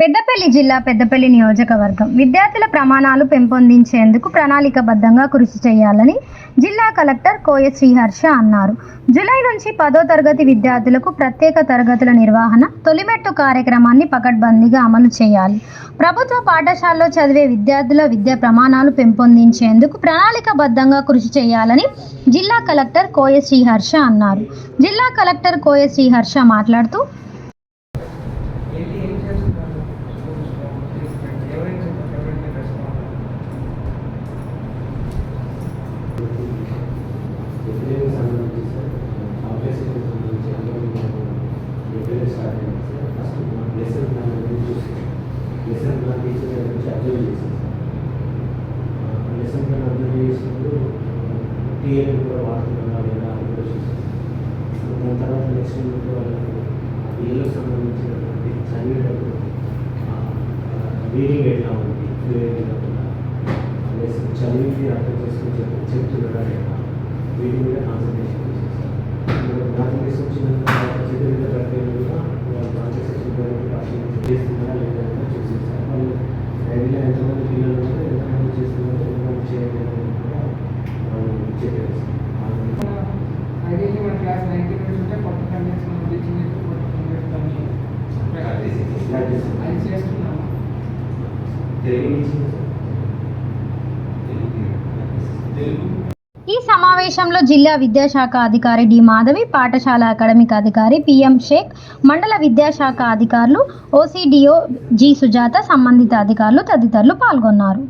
పెద్దపల్లి జిల్లా పెద్దపల్లి నియోజకవర్గం విద్యార్థుల ప్రమాణాలు పెంపొందించేందుకు ప్రణాళికాబద్ధంగా కృషి చేయాలని జిల్లా కలెక్టర్ కోయ శ్రీహర్ష అన్నారు. జూలై నుంచి 10వ తరగతి విద్యార్థులకు ప్రత్యేక తరగతుల నిర్వహణ తొలిమెట్టు కార్యక్రమాన్ని పకడ్బందీగా అమలు చేయాలి. ప్రభుత్వ పాఠశాలలో చదివే విద్యార్థుల విద్యా ప్రమాణాలు పెంపొందించేందుకు ప్రణాళికాబద్ధంగా కృషి చేయాలని జిల్లా కలెక్టర్ కోయ శ్రీహర్ష అన్నారు. జిల్లా కలెక్టర్ కోయ శ్రీహర్ష మాట్లాడుతూ కూడా వాడుతున్నా లేదా దాని తర్వాత నెక్స్ట్ వాళ్ళకు వీళ్ళకి సంబంధించినటువంటి చదివేటప్పుడు రీడింగ్ ఎట్లా ఉంది చదివి అర్థం చేసుకుని చెప్తున్నాడా లేదా వీటి మీద కాన్సన్ట్రేషన్ చేసేస్తారు. కాన్సన్ట్రేషన్ వచ్చిన తర్వాత చదివిన ప్రక్రియలు కూడా వాళ్ళు కాన్సన్ట్రేషన్ చేస్తున్నారా లేదా చూసేస్తారు. వాళ్ళు డైరీలో ఎంతమంది పిల్లలు ఉంటే ఎంతమంది చేస్తున్నారో ఎంతమంది చేయలేదు కూడా వాళ్ళు చెప్పేస్తారు. ఐడియల్లీ మన క్లాస్ 90 మినిట్స్ ఉంటే 40 కంటెంట్స్ మనం టీచింగ్ చేస్తూ 40 మినిట్స్ అది చేస్తున్నాము. ఈ సమావేశంలో జిల్లా విద్యాశాఖ అధికారి డి మాధవి, పాఠశాల అకాడమిక్ అధికారి పిఎం షేక్, మండల విద్యాశాఖ అధికారులు, ఓసిడిఓ జి సుజాత, సంబంధిత అధికారులు తదితరులు పాల్గొన్నారు.